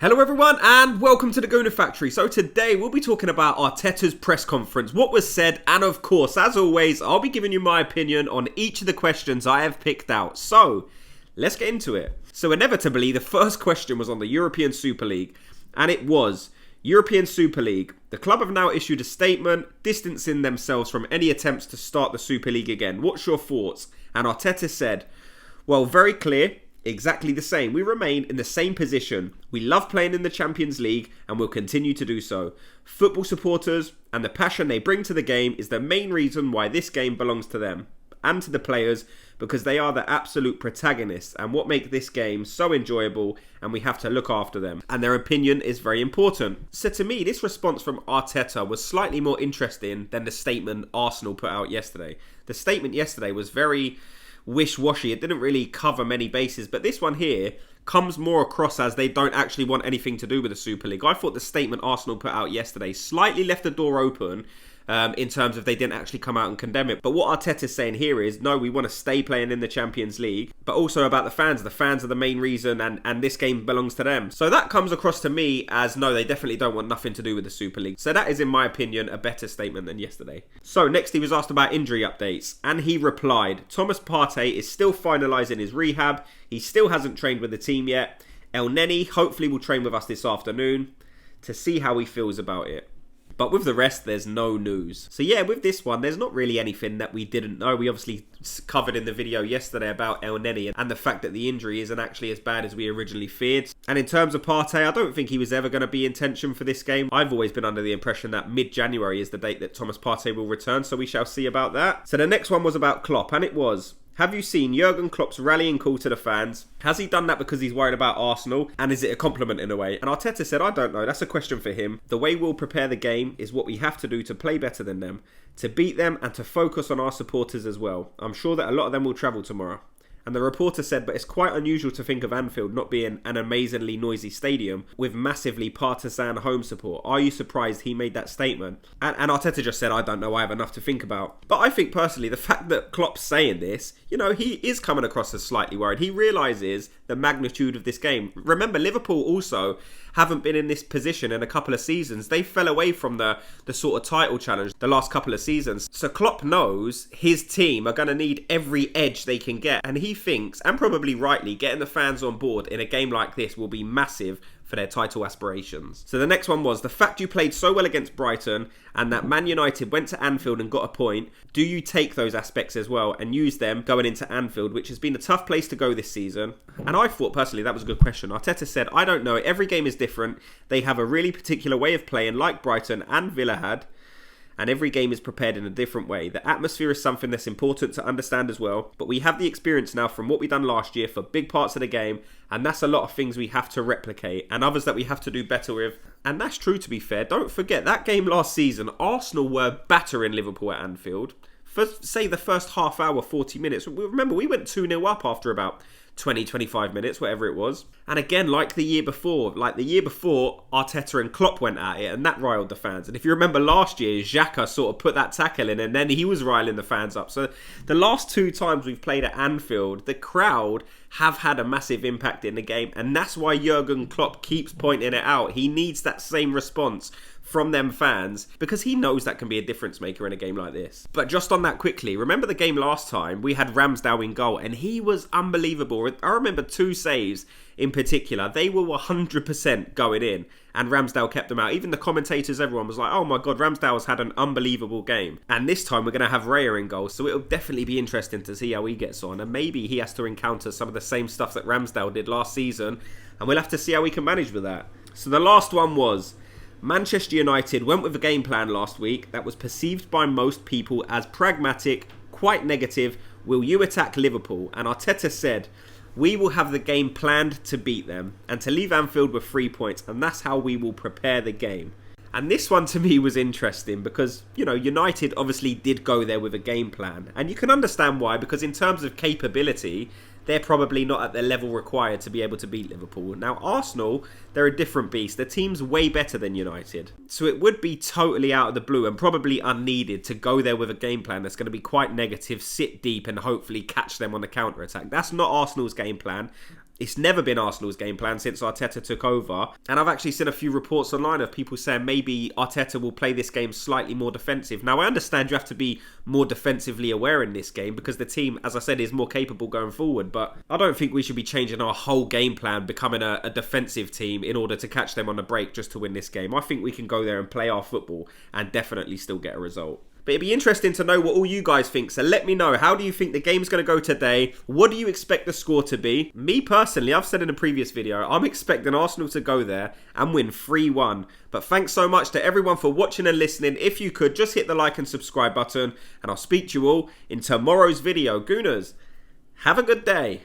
Hello everyone and welcome to the Gooner Factory. So today we'll be talking about Arteta's press conference, what was said, and of course, as always, I'll be giving you my opinion on each of the questions I have picked out. So, let's get into it. So inevitably, the first question was on the European Super League, and it was, European Super League. The club have now issued a statement distancing themselves from any attempts to start the Super League again. What's your thoughts? And Arteta said, well, very clear. Exactly the same. We remain in the same position. We love playing in the Champions League and will continue to do so. Football supporters and the passion they bring to the game is the main reason why this game belongs to them and to the players, because they are the absolute protagonists and what make this game so enjoyable, and we have to look after them. And their opinion is very important. So to me, this response from Arteta was slightly more interesting than the statement Arsenal put out yesterday. The statement yesterday was very wish-washy. It didn't really cover many bases, but this one here comes more across as they don't actually want anything to do with the Super League. I thought the statement Arsenal put out yesterday slightly left the door open in terms of they didn't actually come out and condemn it. But what Arteta's saying here is, no, we want to stay playing in the Champions League, but also about the fans. The fans are the main reason, and this game belongs to them. So that comes across to me as, no, they definitely don't want nothing to do with the Super League. So that is, in my opinion, a better statement than yesterday. So next he was asked about injury updates, and he replied, Thomas Partey is still finalising his rehab. He still hasn't trained with the team yet. El Neni hopefully will train with us this afternoon to see how he feels about it. But with the rest, there's no news. So yeah, with this one, there's not really anything that we didn't know. We obviously covered in the video yesterday about El Neni and the fact that the injury isn't actually as bad as we originally feared. And in terms of Partey, I don't think he was ever going to be in tension for this game. I've always been under the impression that mid-January is the date that Thomas Partey will return, so we shall see about that. So the next one was about Klopp, and it was, have you seen Jurgen Klopp's rallying call to the fans? Has he done that because he's worried about Arsenal? And is it a compliment in a way? And Arteta said, I don't know. That's a question for him. The way we'll prepare the game is what we have to do to play better than them, to beat them and to focus on our supporters as well. I'm sure that a lot of them will travel tomorrow. And the reporter said, but it's quite unusual to think of Anfield not being an amazingly noisy stadium with massively partisan home support. Are you surprised he made that statement? And Arteta just said, I don't know, I have enough to think about. But I think personally, the fact that Klopp's saying this, you know, he is coming across as slightly worried. He realises the magnitude of this game. Remember, Liverpool also haven't been in this position in a couple of seasons. They fell away from the sort of title challenge the last couple of seasons. So Klopp knows his team are going to need every edge they can get. And he thinks, and probably rightly, getting the fans on board in a game like this will be massive for their title aspirations. So the next one was, the fact you played so well against Brighton and that Man United went to Anfield and got a point, do you take those aspects as well and use them going into Anfield, which has been a tough place to go this season? And I thought personally that was a good question. Arteta said, I don't know, every game is different. They have a really particular way of playing like Brighton and Villa had, and every game is prepared in a different way. The atmosphere is something that's important to understand as well, but we have the experience now from what we done last year for big parts of the game, and that's a lot of things we have to replicate and others that we have to do better with. And that's true, to be fair. Don't forget, that game last season, Arsenal were battering Liverpool at Anfield. For, say, the first half hour, 40 minutes. Remember, we went 2-0 up after about 20, 25 minutes, whatever it was. And again, like the year before, Arteta and Klopp went at it, and that riled the fans. And if you remember last year, Xhaka sort of put that tackle in, and then he was riling the fans up. So the last two times we've played at Anfield, the crowd have had a massive impact in the game, and that's why Jurgen Klopp keeps pointing it out. He needs that same response from them fans, because he knows that can be a difference maker in a game like this. But just on that quickly, remember the game last time? We had Ramsdale in goal, and he was unbelievable. I remember two saves in particular. They were 100% going in, and Ramsdale kept them out. Even the commentators, everyone was like, oh my God, Ramsdale's had an unbelievable game. And this time we're going to have Raya in goal, so it'll definitely be interesting to see how he gets on. And maybe he has to encounter some of the same stuff that Ramsdale did last season, and we'll have to see how we can manage with that. So the last one was, Manchester United went with a game plan last week that was perceived by most people as pragmatic, quite negative. Will you attack Liverpool? And Arteta said, we will have the game planned to beat them and to leave Anfield with 3 points, and that's how we will prepare the game. And this one to me was interesting because, you know, United obviously did go there with a game plan. And you can understand why, because in terms of capability, they're probably not at the level required to be able to beat Liverpool. Now, Arsenal, they're a different beast. The team's way better than United. So it would be totally out of the blue and probably unneeded to go there with a game plan that's going to be quite negative, sit deep and hopefully catch them on the counter-attack. That's not Arsenal's game plan. It's never been Arsenal's game plan since Arteta took over. And I've actually seen a few reports online of people saying maybe Arteta will play this game slightly more defensive. Now, I understand you have to be more defensively aware in this game because the team, as I said, is more capable going forward. But I don't think we should be changing our whole game plan, becoming a defensive team in order to catch them on the break just to win this game. I think we can go there and play our football and definitely still get a result. But it'd be interesting to know what all you guys think. So let me know, how do you think the game's going to go today? What do you expect the score to be? Me personally, I've said in a previous video, I'm expecting Arsenal to go there and win 3-1. But thanks so much to everyone for watching and listening. If you could, just hit the like and subscribe button. And I'll speak to you all in tomorrow's video. Gooners, have a good day.